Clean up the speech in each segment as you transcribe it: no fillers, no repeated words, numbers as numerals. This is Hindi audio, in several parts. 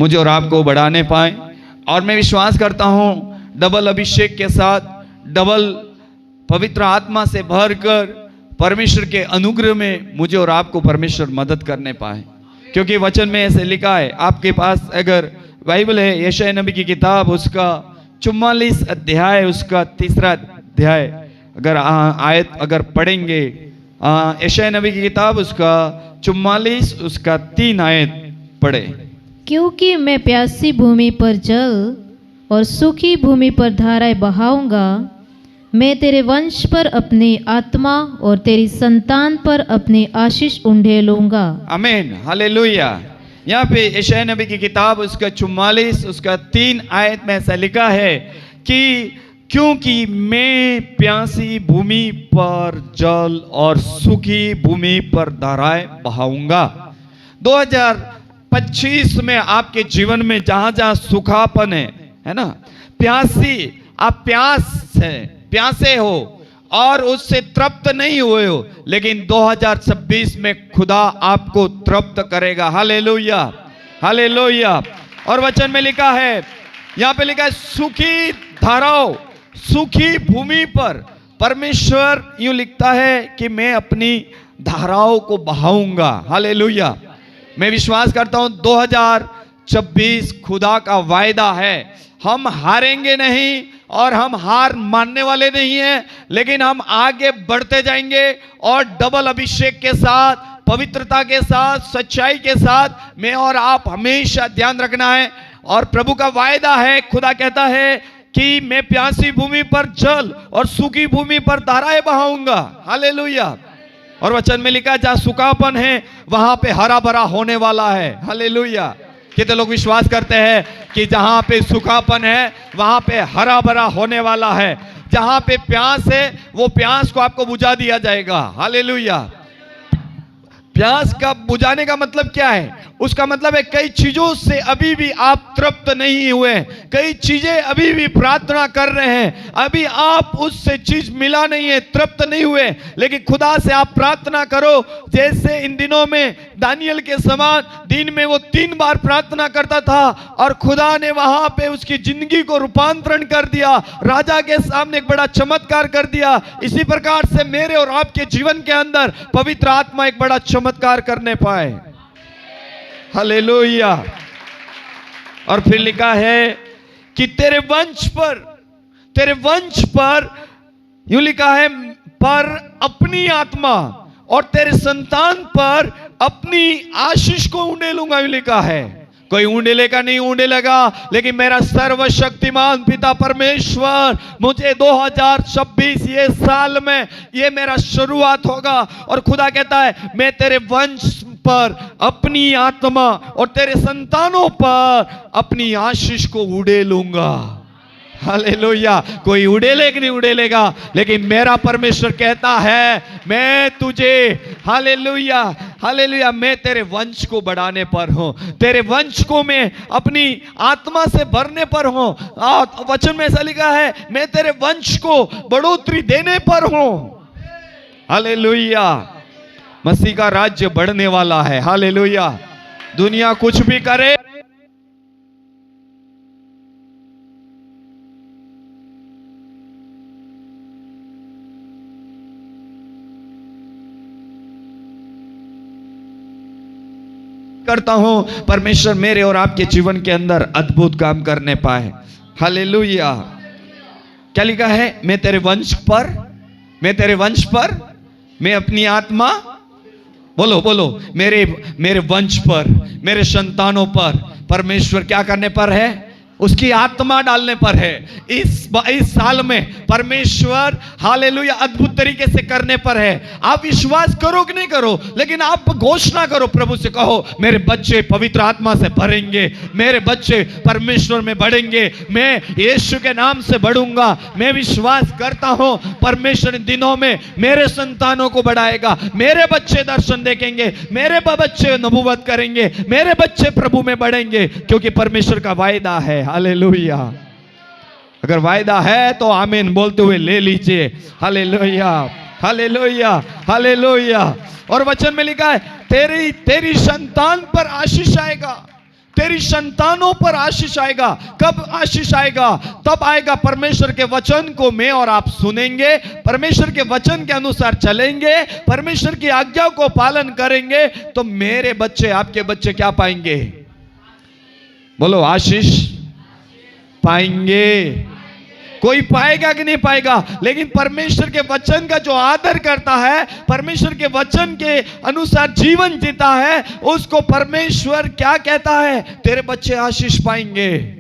मुझे और आपको बढ़ाने पाए। और मैं विश्वास करता हूं डबल अभिषेक के साथ, डबल पवित्र आत्मा से भरकर परमेश्वर के अनुग्रह में मुझे और आपको परमेश्वर मदद करने पाए। क्योंकि वचन में ऐसे लिखा है, आपके पास अगर बाइबल है, यशायाह नबी की किताब उसका 44 अध्याय उसका 3 अध्याय अगर आयत अगर पढ़ेंगे, यशायाह नबी की किताब उसका 44 उसका 3 आयत पढ़े। क्योंकि मैं प्यासी भूमि पर जल और सूखी भूमि पर धाराएं बहाऊंगा, मैं तेरे वंश पर अपनी आत्मा और तेरी संतान पर अपनी आशीष उंडेलूंगा। आमीन, हालेलुया। यहाँ पे यशायाह नबी की किताब उसका 44 उसका 3 आयत में ऐसा लिखा है कि क्योंकि मैं प्यासी भूमि पर जल और सूखी भूमि पर धाराएं बहाऊंगा। 2025 में आपके जीवन में जहां जहां सूखापन है ना, प्यासी, आप प्यासे हो और उससे तृप्त नहीं हुए हो, लेकिन 2026 में खुदा आपको तृप्त करेगा। Hallelujah, hallelujah. और वचन में लिखा है, यहां पे लिखा है सूखी धाराओं, सूखी भूमि पर परमेश्वर यूं लिखता है कि मैं अपनी धाराओं को बहाऊंगा। हालेलुया। मैं विश्वास करता हूं 2026 खुदा का वायदा है। हम हारेंगे नहीं और हम हार मानने वाले नहीं हैं, लेकिन हम आगे बढ़ते जाएंगे और डबल अभिषेक के साथ, पवित्रता के साथ, सच्चाई के साथ मैं और आप हमेशा ध्यान रखना है। और प्रभु का वायदा है, खुदा कहता है कि मैं प्यासी भूमि पर जल और सूखी भूमि पर धाराएं बहाऊंगा। हालेलुया। और वचन में लिखा, जहां सूखापन है वहां पे हरा भरा होने वाला है। हालेलुया। कितने लोग विश्वास करते हैं कि जहां पे सूखापन है वहां पे हरा भरा होने वाला है। जहां पे प्यास है वो प्यास को आपको बुझा दिया जाएगा। हालेलुया। प्यास का बुझाने का मतलब क्या है? उसका मतलब है कई चीजों से अभी भी आप तृप्त नहीं हुए, कई चीजें अभी भी प्रार्थना कर रहे हैं, अभी आप उससे चीज मिला नहीं है, तृप्त नहीं हुए, लेकिन खुदा से आप प्रार्थना करो। जैसे इन दिनों में दानियल के समान दिन में वो 3 बार प्रार्थना करता था और खुदा ने वहां पे उसकी जिंदगी को रूपांतरण कर दिया, राजा के सामने एक बड़ा चमत्कार कर दिया। इसी प्रकार से मेरे और आपके जीवन के अंदर पवित्र आत्मा एक बड़ा चमत्कार करने पाए। हालेलुया। और फिर लिखा है कि तेरे वंश पर यूं लिखा है, पर अपनी आत्मा और तेरे संतान पर अपनी आशीष को उंडेलूंगा। यूं लिखा है। कोई उंडेलेगा नहीं उंडेलेगा, लेकिन मेरा सर्वशक्तिमान पिता परमेश्वर मुझे 2026 ये साल में ये मेरा शुरुआत होगा। और खुदा कहता है मैं तेरे वंश पर अपनी आत्मा और तेरे संतानों पर अपनी आशीष को उड़ेलूंगा। हालेलुया। कोई उड़ेले कि नहीं उड़ेलेगा, लेकिन मेरा परमेश्वर कहता है मैं तुझे, हालेलुया, हालेलुया, मैं तेरे वंश को बढ़ाने पर हूं, तेरे वंश को मैं अपनी आत्मा से भरने पर हूं। वचन में ऐसा लिखा है मैं तेरे वंश को बढ़ोतरी देने पर हूं। हालेलुया। मसीह का राज्य बढ़ने वाला है। हालेलुया। दुनिया कुछ भी करे, करता हूं परमेश्वर मेरे और आपके जीवन के अंदर अद्भुत काम करने पाए। हालेलुया। क्या लिखा है? मैं तेरे वंश पर मैं अपनी आत्मा, बोलो बोलो, मेरे वंश पर, मेरे संतानों पर परमेश्वर क्या करने पर है? उसकी आत्मा डालने पर है। इस साल में परमेश्वर हालेलुया अद्भुत तरीके से करने पर है। आप विश्वास करो कि नहीं करो, लेकिन आप घोषणा करो, प्रभु से कहो मेरे बच्चे पवित्र आत्मा से भरेंगे, मेरे बच्चे परमेश्वर में बढ़ेंगे, मैं यीशु के नाम से बढ़ूंगा। मैं विश्वास करता हूं परमेश्वर इन दिनों में मेरे संतानों को बढ़ाएगा, मेरे बच्चे दर्शन देखेंगे, मेरे बच्चे नबूवत करेंगे, मेरे बच्चे प्रभु में बढ़ेंगे, क्योंकि परमेश्वर का वायदा है। हालेलुया। अगर वायदा है तो आमीन बोलते हुए ले लीजिए। Hallelujah, hallelujah, hallelujah. और वचन में लिखा है तेरी संतान पर आशीष आएगा, तेरी संतानों पर आशीष आएगा। कब आशीष आएगा? तब आएगा परमेश्वर के वचन को मैं और आप सुनेंगे, परमेश्वर के वचन के अनुसार चलेंगे, परमेश्वर की आज्ञा को पालन करेंगे, तो मेरे बच्चे, आपके बच्चे क्या पाएंगे? बोलो, आशीष पाएंगे। कोई पाएगा कि नहीं पाएगा? लेकिन परमेश्वर के वचन का जो आदर करता है, परमेश्वर के वचन के अनुसार जीवन जीता है, उसको परमेश्वर क्या कहता है? तेरे बच्चे आशीष पाएंगे।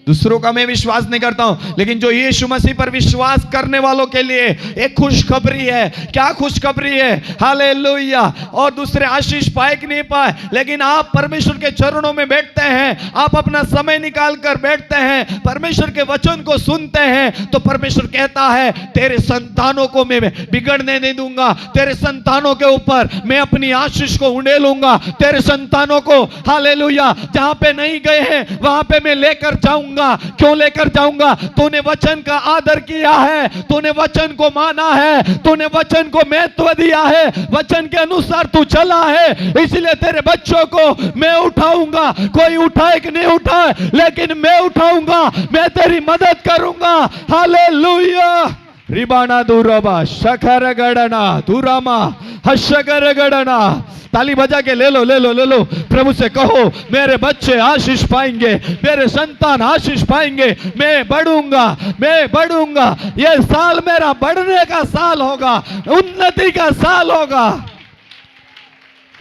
दूसरों का मैं विश्वास नहीं करता हूं, लेकिन जो यीशु मसीह पर विश्वास करने वालों के लिए एक खुशखबरी है। क्या खुशखबरी है? हालेलुया। और दूसरे आशीष पाए कि नहीं पाए, लेकिन आप परमेश्वर के चरणों में बैठते हैं, आप अपना समय निकाल कर बैठते हैं, परमेश्वर के वचन को सुनते हैं, तो परमेश्वर कहता है तेरे संतानों को मैं बिगड़ने नहीं दूंगा, तेरे संतानों के ऊपर मैं अपनी आशीष को उड़ेलूंगा, तेरे संतानों को हालेलुया जहां पे नहीं गए हैं वहां पे मैं लेकर जाऊंगा। क्यों लेकर जाऊंगा? तूने वचन का आदर किया है, तूने वचन को माना है, तूने वचन को महत्व दिया है, वचन के अनुसार तू चला है, इसलिए तेरे बच्चों को मैं उठाऊंगा। कोई उठाए कि नहीं उठाए, लेकिन मैं उठाऊंगा, मैं तेरी मदद करूंगा। हालेलुया। रिबाना दूरबा शखर गड़ना दूरामा हशकर गड़ना। ताली बजा के ले लो, ले लो, ले लो। प्रभु से कहो मेरे बच्चे आशीष पाएंगे, मेरे संतान आशीष पाएंगे, मैं बढ़ूंगा, मैं बढ़ूंगा। ये साल मेरा बढ़ने का साल होगा, उन्नति का साल होगा।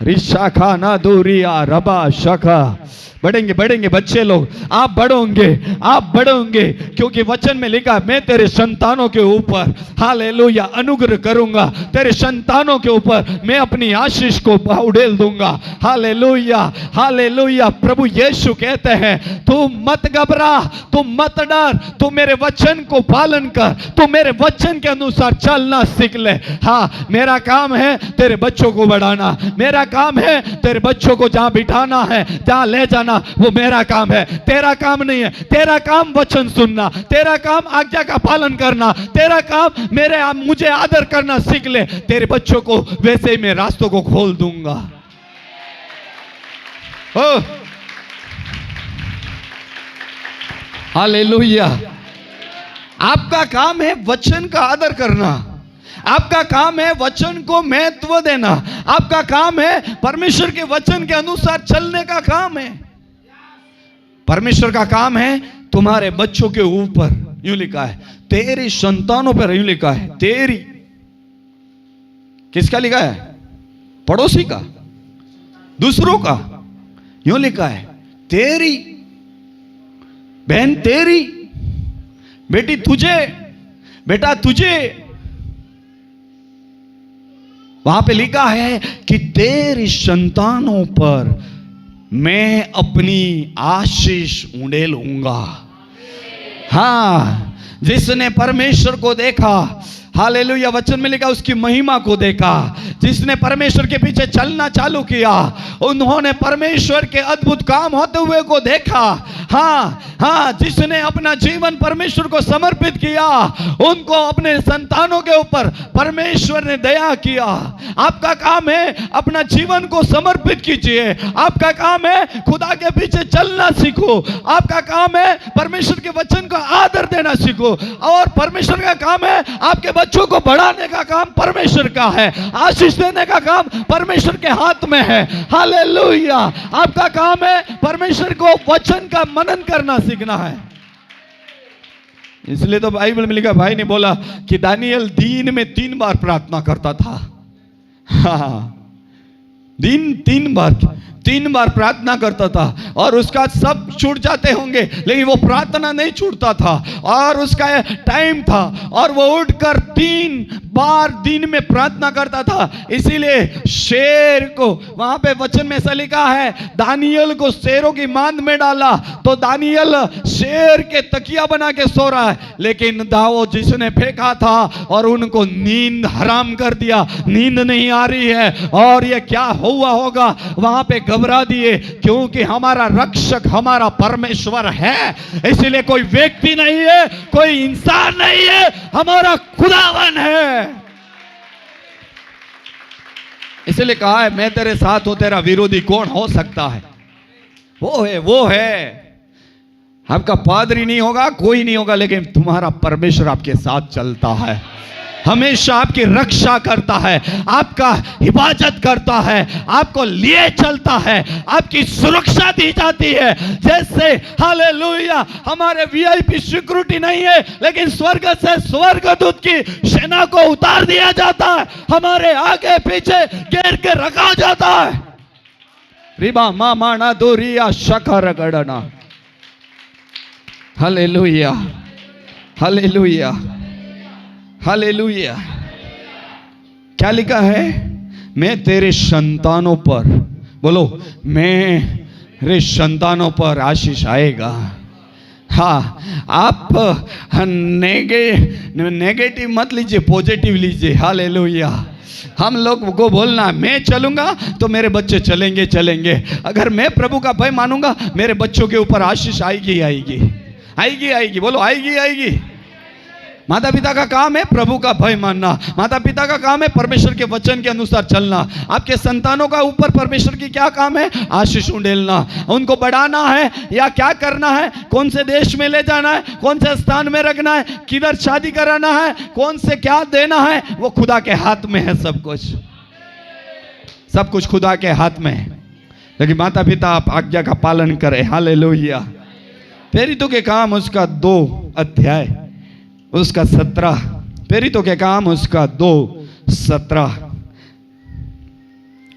रिशाखा ना दूरिया रबा शखा। बढ़ेंगे, बढ़ेंगे बच्चे लोग, आप बढ़ोगे, आप बढ़ोगे, क्योंकि वचन में लिखा मैं तेरे संतानों के ऊपर हालेलुया अनुग्रह करूंगा, तेरे संतानों के ऊपर मैं अपनी आशीष को उड़ेल दूंगा। Hallelujah, hallelujah. प्रभु यीशु कहते हैं तू मत घबरा, तू मत डर, तू मेरे वचन को पालन कर, तू मेरे वचन के अनुसार चलना सीख ले। हाँ, मेरा काम है तेरे बच्चों को बढ़ाना, मेरा काम है तेरे बच्चों को जहां बिठाना है, जहां ले जाना, वो मेरा काम है, तेरा काम नहीं है। तेरा काम वचन सुनना, तेरा काम आज्ञा का पालन करना, तेरा काम मुझे आदर करना सीख ले। तेरे बच्चों को वैसे ही मैं रास्तों को खोल दूंगा। ओ हालेलुया। आपका काम है वचन का आदर करना, आपका काम है वचन को महत्व देना, आपका काम है परमेश्वर के वचन के अनुसार चलने का काम है। परमेश्वर का काम है तुम्हारे बच्चों के ऊपर, यूं लिखा है तेरी संतानों पर, यूं लिखा है तेरी, किसका लिखा है? पड़ोसी का, दूसरों का। यूं लिखा है तेरी बहन, तेरी बेटी, तुझे बेटा, तुझे। वहां पे लिखा है कि तेरी संतानों पर मैं अपनी आशीष उड़ेलूंगा। हाँ, जिसने परमेश्वर को देखा, हालेलुया, वचन में लिखा उसकी महिमा को देखा, जिसने परमेश्वर के पीछे चलना चालू किया, उन्होंने परमेश्वर के अद्भुत काम होते हुए को देखा। हाँ हाँ, जिसने अपना जीवन परमेश्वर को समर्पित किया, उनको अपने संतानों के ऊपर परमेश्वर ने दया किया। आपका काम है अपना जीवन को समर्पित कीजिए, आपका काम है खुदा के पीछे चलना सीखो, आपका काम है परमेश्वर के वचन का आदर देना सीखो, और परमेश्वर का काम है आपके बच्चों को बढ़ाने का काम परमेश्वर का है, आशीष देने का काम परमेश्वर के हाथ में है। हालेलुया। आपका काम है परमेश्वर को वचन का मनन करना सीखना है। इसलिए तो बाइबल में लिखा, भाई ने बोला कि दानियल दिन में 3 बार प्रार्थना करता था। हाँ, दिन 3 बार प्रार्थना करता था, और उसका सब छूट जाते होंगे लेकिन वो प्रार्थना नहीं छूटता था, और उसका टाइम था, और वो उठकर 3 बार दिन में प्रार्थना करता था। इसीलिए शेर को, वहां पे वचन में ऐसा लिखा है, दानियल को शेरों की मांद में डाला, तो दानियल शेर के तकिया बना के सो रहा है, लेकिन दाओ जिसने फेंका था और उनको नींद हराम कर दिया, नींद नहीं आ रही है, और ये क्या हुआ होगा, वहां पे घबरा दिए, क्योंकि हमारा रक्षक हमारा परमेश्वर है। इसलिए कोई व्यक्ति नहीं है, कोई इंसान नहीं है, हमारा खुदावन है। इसलिए कहा है मैं तेरे साथ हूं, तेरा विरोधी कौन हो सकता है। वो है। आपका पादरी नहीं होगा, कोई नहीं होगा, लेकिन तुम्हारा परमेश्वर आपके साथ चलता है, हमेशा आपकी रक्षा करता है, आपका हिफाजत करता है, आपको लिए चलता है, आपकी सुरक्षा दी जाती है। जैसे हालेलुया हमारे वीआईपी सिक्योरिटी नहीं है, लेकिन स्वर्ग से स्वर्गदूत की सेना को उतार दिया जाता है, हमारे आगे पीछे घेर के रखा जाता है। रिबा मामाना दूरिया शकर गड़ना। Hallelujah hallelujah hallelujah. क्या लिखा है? मैं तेरे संतानों पर, बोलो मेरे संतानों पर आशीष आएगा। हाँ, आप नेगेटिव मत लीजिए, पॉजिटिव लीजिए। हालेलुया। हम लोग को बोलना है मैं चलूंगा तो मेरे बच्चे चलेंगे चलेंगे। अगर मैं प्रभु का भय मानूंगा, मेरे बच्चों के ऊपर आशीष आएगी आएगी आएगी आएगी। बोलो आएगी आएगी। माता पिता का काम है प्रभु का भय मानना, माता पिता का काम है परमेश्वर के वचन के अनुसार चलना। आपके संतानों का ऊपर परमेश्वर की क्या काम है? आशीष उंडेलना, उनको बढ़ाना है या क्या करना है, कौन से देश में ले जाना है, कौन से स्थान में रखना है, किधर शादी कराना है, कौन से क्या देना है, वो खुदा के हाथ में है। सब कुछ खुदा के हाथ में है। लेकिन माता पिता आप आज्ञा का पालन करें। हालेलुया। प्रेरितों के काम उसका 2 अध्याय उसका 17, प्रेरितों के काम उसका 2:17,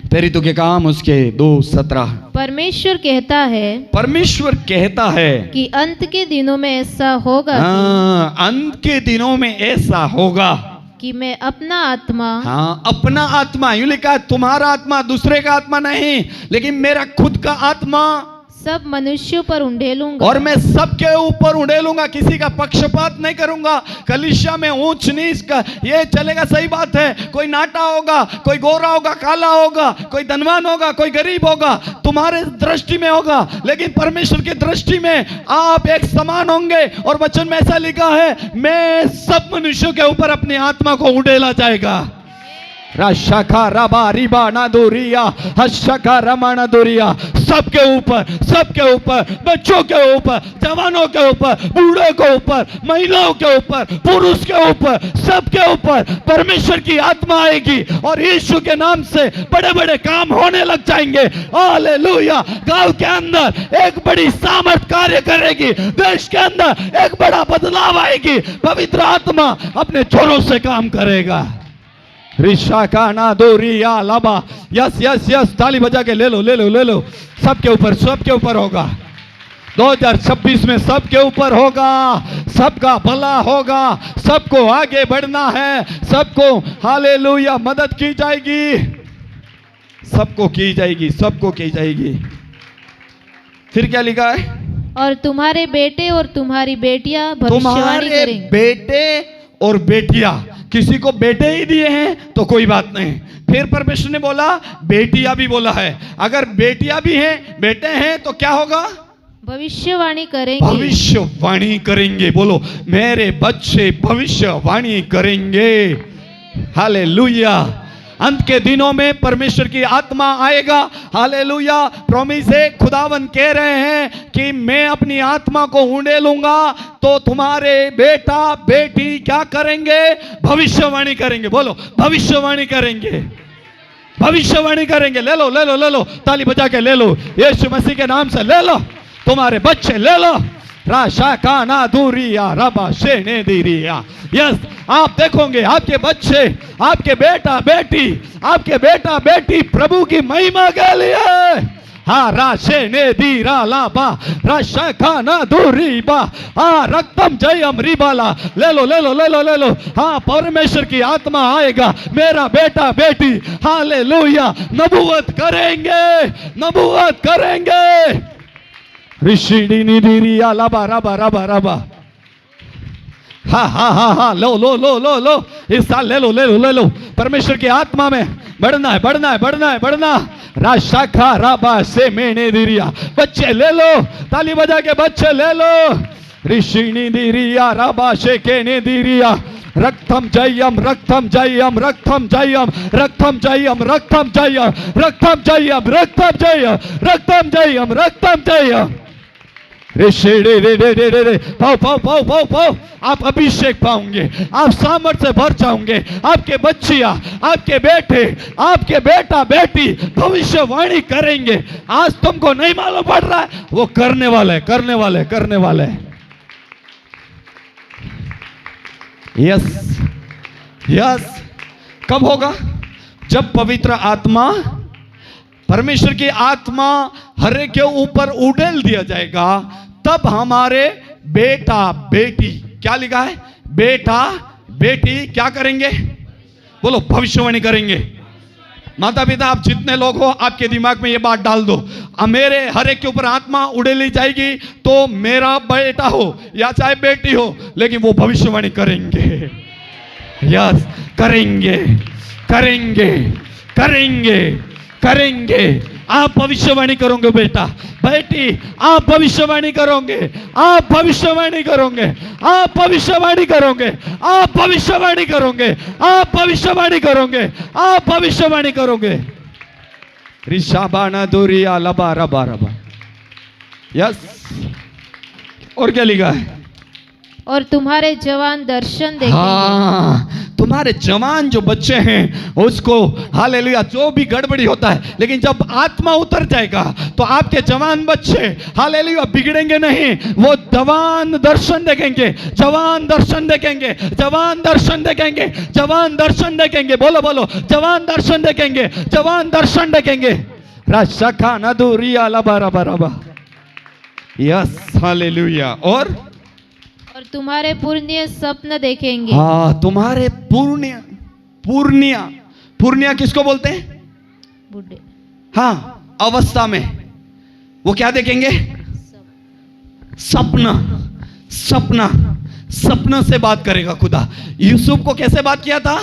प्रेरितों के काम उसके 2:17। परमेश्वर कहता है कि अंत के दिनों में ऐसा होगा, अंत के दिनों में ऐसा होगा कि मैं अपना आत्मा, अपना आत्मा, यूं लिखा है तुम्हारा आत्मा, दूसरे का आत्मा नहीं, लेकिन मेरा खुद का आत्मा सब मनुष्यों पर उंडेलूंगा, और मैं सबके ऊपर उंडेलूंगा। किसी का पक्षपात नहीं करूंगा। कलीसिया में ऊंच नीच का ये चलेगा, सही बात है। कोई नाटा होगा, कोई गोरा होगा, काला होगा, कोई धनवान होगा, कोई गरीब होगा, तुम्हारे दृष्टि में होगा, लेकिन परमेश्वर की दृष्टि में आप एक समान होंगे। और वचन में ऐसा लिखा है, मैं सब मनुष्यों के ऊपर अपनी आत्मा को उंडेला जाएगा। राशा रबा रिबा ना दूरिया, हशका रमाना दूरिया, सबके ऊपर, बच्चों के ऊपर, जवानों के ऊपर, बूढ़ों के ऊपर, महिलाओं के ऊपर, पुरुष के ऊपर, सबके ऊपर परमेश्वर की आत्मा आएगी और यीशु के नाम से बड़े बड़े काम होने लग जाएंगे। हालेलुया। गांव के अंदर एक बड़ी सामर्थ कार्य करेगी, देश के अंदर एक बड़ा बदलाव आएगी। पवित्र आत्मा अपने छोरों से काम करेगा। रिशा का ना दोरिया लाबा। यस यस यस, ताली बजा के ले लो। सबके ऊपर होगा। 2026 में सबके ऊपर होगा, सबका भला होगा, सबको आगे बढ़ना है, सबको हालेलुया मदद की जाएगी, सबको की जाएगी। फिर क्या लिखा है? और तुम्हारे बेटे और तुम्हारी बेटियां भविष्यवाणी करेंगे। बेटे और बेटियां, किसी को बेटे ही दिए हैं तो कोई बात नहीं। फिर परमेश्वर ने बोला बेटियां भी बोला है। अगर बेटियां भी हैं, बेटे हैं, तो क्या होगा? भविष्यवाणी करेंगे। बोलो मेरे बच्चे भविष्यवाणी करेंगे। हालेलुया। अंत के दिनों में परमेश्वर की आत्मा आएगा। हालेलुया। प्रॉमिस है, खुदावन कह रहे हैं कि मैं अपनी आत्मा को उंडेलूंगा तो तुम्हारे बेटा बेटी क्या करेंगे? भविष्यवाणी करेंगे। बोलो भविष्यवाणी करेंगे। ले लो, ताली बजा के ले लो, यीशु मसीह के नाम से ले लो, तुम्हारे बच्चे ले लो। राशा का ना दूरिया रबा शेने दीरिया। यस, आप देखोगे आपके बच्चे, आपके बेटा बेटी प्रभु की महिमा के लिए। हाँ, राशे ने दीरा लाबा राशा खाना दूरी बा। हाँ, रक्तम जयम रिबाला। ले लो। हाँ, परमेश्वर की आत्मा आएगा, मेरा बेटा बेटी हालेलुया नबूवत करेंगे। ऋषिडी निधिरिया लाबा रबा। हाँ, लो, इस साल ले लो। परमेश्वर की आत्मा में बढ़ना। राशाखा राबा से मेने दिरिया। बच्चे ले लो, ताली बजा के बच्चे ले लो। ऋषिणी दिरिया राबा से केने दिरिया। रक्तम जयम, रक्तम जयम, रक्तम जयम, रक्तम जयम, रक्तम जयम, रक्तम जयम, रक्तम जयम, रक्तम जयम, रक्तम जयम। रे रे रे रे रे रे, पाओ पाओ पाओ पाओ पाओ। आप अभिषेक पाओगे, आप सामर्थ्य से भर जाओगे। आपके बच्चियां, आपके बेटे, आपके बेटा बेटी भविष्यवाणी करेंगे। आज तुमको नहीं मालूम पड़ रहा है, वो करने वाले, करने वाले, करने वाले। Yes yes. कब होगा? जब पवित्र आत्मा, परमेश्वर की आत्मा हर एक के ऊपर उड़ेल दिया जाएगा, तब हमारे बेटा बेटी, क्या लिखा है? बेटा बेटी क्या करेंगे? बोलो, भविष्यवाणी करेंगे। माता पिता आप जितने लोग हो, आपके दिमाग में ये बात डाल दो, मेरे हर एक के ऊपर आत्मा उड़ेली जाएगी, तो मेरा बेटा हो या चाहे बेटी हो, लेकिन वो भविष्यवाणी करेंगे। यस, करेंगे करेंगे करेंगे करेंगे। आप भविष्यवाणी करोगे बेटा बेटी, आप भविष्यवाणी करोगे, आप भविष्यवाणी करोगे, आप भविष्यवाणी करोगे, आप भविष्यवाणी करोगे, आप भविष्यवाणी करोगे, आप भविष्यवाणी करोगे। ऋषाबाना दूरिया लबा रबा रबा। यस। और क्या लिखा है? और तुम्हारे जवान दर्शन देखेंगे। हाँ, तुम्हारे जवान जो बच्चे हैं उसको, हालेलुया, जो भी गड़बड़ी होता है, लेकिन जब आत्मा उतर जाएगा तो आपके जवान बच्चे, हालेलुया, बिगड़ेंगे नहीं। वो जवान दर्शन देखेंगे, जवान दर्शन देखेंगे, जवान दर्शन देखेंगे, जवान दर्शन देखेंगे। बोलो बोलो, जवान दर्शन देखेंगे, जवान दर्शन देखेंगे। राशा नदूरिया लबा रबा रबा। Yes, hallelujah. और तुम्हारे पुण्य स्वप्न देखेंगे। हाँ, तुम्हारे पुण्य, पुण्य, पुण्य किसको बोलते हैं? बुढ़े। हाँ, अवस्था में वो क्या देखेंगे? सपना, सपना, सपनों से बात करेगा खुदा। यूसुफ को कैसे बात किया था?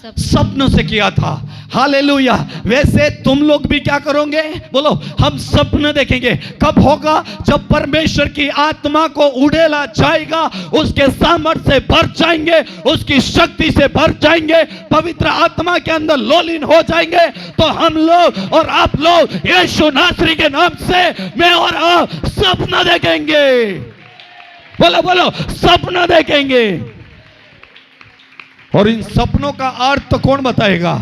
सपनों से किया था। हालेलुया। वैसे तुम लोग भी क्या करोगे? बोलो, हम सपने देखेंगे। कब होगा? जब परमेश्वर की आत्मा को उड़ेला जाएगा, उसके सामर्थ्य से भर जाएंगे, उसकी शक्ति से भर जाएंगे, पवित्र आत्मा के अंदर लोलीन हो जाएंगे, तो हम लोग और आप लोग यीशु नासरी के नाम से मैं और आप सपना देखेंगे। बोलो बोलो, सपना देखेंगे। और इन सपनों का अर्थ कौन बताएगा?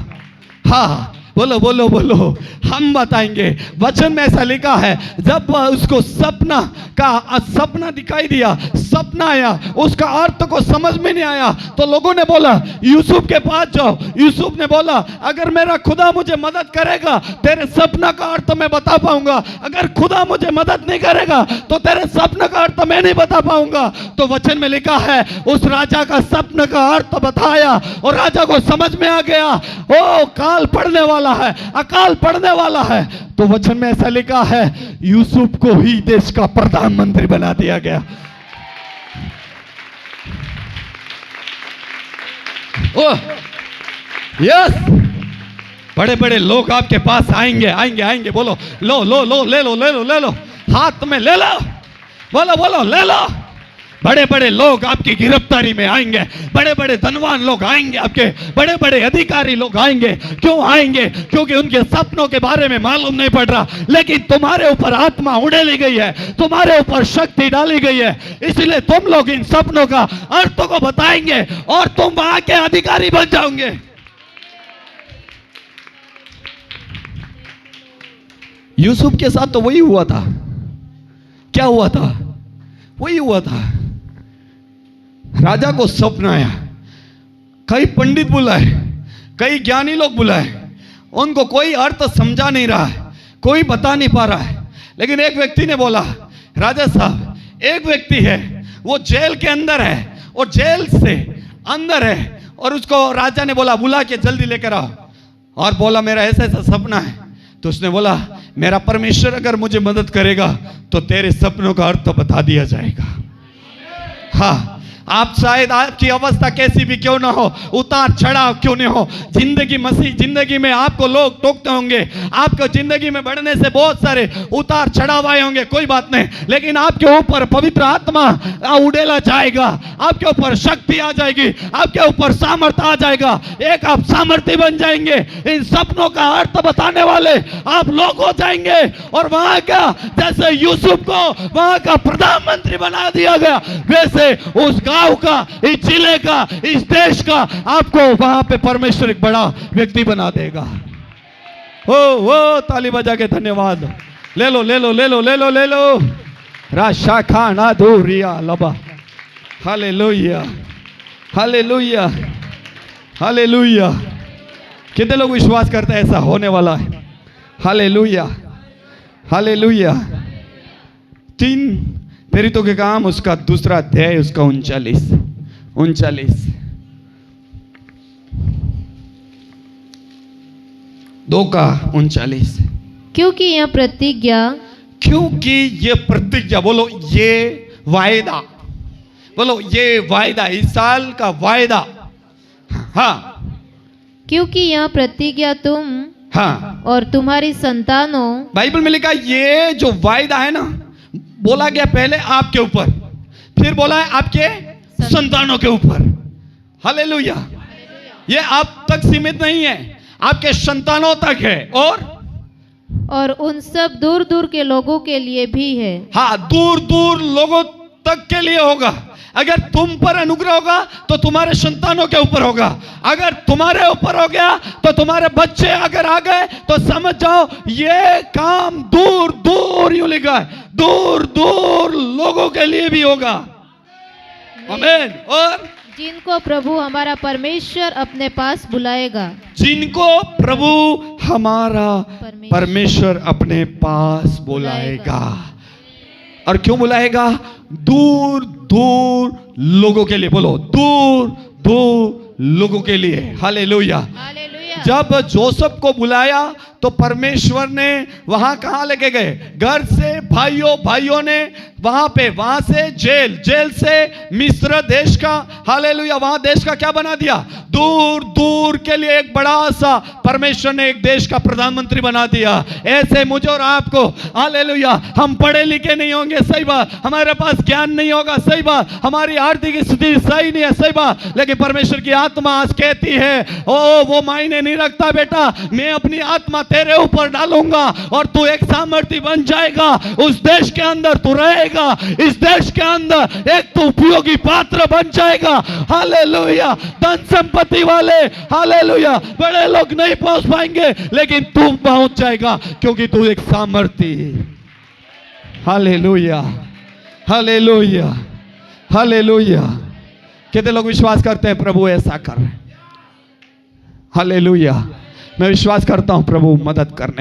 हाँ, बोलो बोलो बोलो, हम बताएंगे। वचन में ऐसा लिखा है, जब उसको सपना का सपना दिखाई दिया, सपना आया, उसका अर्थ को समझ में नहीं आया, तो लोगों ने बोला यूसुफ के पास जाओ। यूसुफ ने बोला, अगर मेरा खुदा मुझे मदद करेगा तेरे सपना का अर्थ मैं बता पाऊंगा, अगर खुदा मुझे मदद नहीं करेगा तो तेरे सपना का अर्थ मैं नहीं बता पाऊंगा। तो वचन में लिखा है, उस राजा का सपना का अर्थ बताया और राजा को समझ में आ गया, ओ काल पड़ने वाला है, अकाल पड़ने वाला है। तो वचन में ऐसा लिखा है, यूसुफ को ही देश का प्रधानमंत्री बना दिया गया। ओह यस, बड़े बड़े लोग आपके पास आएंगे आएंगे आएंगे। बोलो, लो लो लो, ले लो ले लो ले लो, हाथ में ले लो। बोलो बोलो, ले लो। बड़े बड़े लोग आपकी गिरफ्तारी में आएंगे, बड़े बड़े धनवान लोग आएंगे, आपके बड़े बड़े अधिकारी लोग आएंगे। क्यों आएंगे? क्योंकि उनके सपनों के बारे में मालूम नहीं पड़ रहा, लेकिन तुम्हारे ऊपर आत्मा उड़ेली गई है, तुम्हारे ऊपर शक्ति डाली गई है, इसलिए तुम लोग इन सपनों का अर्थ को बताएंगे और तुम वहां के अधिकारी बन जाओगे। यूसुफ के साथ तो वही हुआ था। क्या हुआ था? वही हुआ था। राजा को सपना आया, कई पंडित बुलाए, कई ज्ञानी लोग बुलाए, उनको कोई अर्थ समझा नहीं रहा है, कोई बता नहीं पा रहा है। लेकिन एक व्यक्ति ने बोला, राजा साहब, एक व्यक्ति है, वो जेल के अंदर है और जेल से अंदर है, और उसको राजा ने बोला, बुला के जल्दी लेकर आओ। और बोला, मेरा ऐसा ऐसा सपना है। तो उसने बोला, मेरा परमेश्वर अगर मुझे मदद करेगा तो तेरे सपनों का अर्थ बता दिया जाएगा। हाँ, आप शायद आपकी अवस्था कैसी भी क्यों ना हो, उतार चढ़ाव क्यों नहीं हो, जिंदगी में आपको लोग टोकते होंगे, आपको जिंदगी में बढ़ने से बहुत सारे उतार चढ़ाव आए होंगे, कोई बात नहीं, लेकिन आपके ऊपर पवित्र आत्मा उड़ेला जाएगा, आपके ऊपर शक्ति आ जाएगी, आपके ऊपर सामर्थ्य आ जाएगा, एक आप सामर्थ्य बन जाएंगे, इन सपनों का अर्थ बताने वाले आप लोग हो जाएंगे। और वहां का जैसे यूसुफ को वहां का प्रधानमंत्री बना दिया गया, वैसे उस गांव का, इस जिले का, इस देश का आपको वहां पे परमेश्वर एक बड़ा व्यक्ति बना देगा। ओ ताली बजा के धन्यवाद। ले लो ले लो ले लो ले लो ले लो। राशा खाना दूरिया लबा। Hallelujah hallelujah hallelujah. कितने लोग विश्वास करते हैं ऐसा होने वाला है? Hallelujah hallelujah. 3 प्रेरितों के काम उसका दूसरा अध्याय उसका 39 2 का 39। क्योंकि यह प्रतिज्ञा, क्योंकि ये प्रतिज्ञा, बोलो ये वायदा, बोलो ये वायदा, इस साल का वायदा। हाँ, क्योंकि यह प्रतिज्ञा तुम हाँ, और तुम्हारी संतानों, बाइबल में लिखा ये जो वायदा है ना, बोला गया पहले आपके ऊपर, फिर बोला है आपके संतानों के ऊपर। हालेलुया। ये आप तक सीमित नहीं है, आपके संतानों तक है, और उन सब दूर दूर के लोगों के लिए भी है। हाँ, दूर दूर लोगों तक के लिए होगा। अगर तुम पर अनुग्रह होगा तो तुम्हारे संतानों के ऊपर होगा, अगर तुम्हारे ऊपर हो गया तो तुम्हारे बच्चे अगर आ गए तो समझ जाओ ये काम दूर दूर, यूं लिखा है, दूर दूर लोगों के लिए भी होगा। आमीन। और जिनको प्रभु हमारा परमेश्वर अपने पास बुलाएगा, जिनको प्रभु हमारा परमेश्वर अपने पास बुलाएगा। और क्यों बुलाएगा? दूर दूर लोगों के लिए, बोलो दूर दूर लोगों के लिए। हालेलुया। हालेलुया। जब जोसेफ को बुलाया तो परमेश्वर ने वहां कहां लेके गए? घर से भाइयों ने वहां से जेल से मिस्र देश का, हालेलुया, वहां देश का क्या बना दिया? दूर दूर के लिए एक बड़ा सा परमेश्वर ने एक देश का प्रधानमंत्री बना दिया। ऐसे मुझे और आपको, हालेलुया, हम पढ़े लिखे नहीं होंगे, सही बात, हमारे पास ज्ञान नहीं होगा, सही बात, हमारी आर्थिक स्थिति सही नहीं है, सही बात, लेकिन परमेश्वर की आत्मा आज कहती है ओ वो मायने नहीं रखता बेटा, मैं अपनी आत्मा तेरे ऊपर डालूंगा और तू एक सामर्थ्य बन जाएगा, उस देश के अंदर तू रहेगा, इस देश के अंदर एक तू उपयोगी पात्र बन जाएगा। हालेलुया। धन संपत्ति वाले, हालेलुया, बड़े लोग नहीं पहुंच पाएंगे, लेकिन तू पहुंच जाएगा क्योंकि तू एक सामर्थ्य। Hallelujah hallelujah hallelujah. कितने लोग विश्वास करते हैं प्रभु ऐसा कर रहे हैं? हालेलुया। मैं विश्वास करता हूं प्रभु मदद करने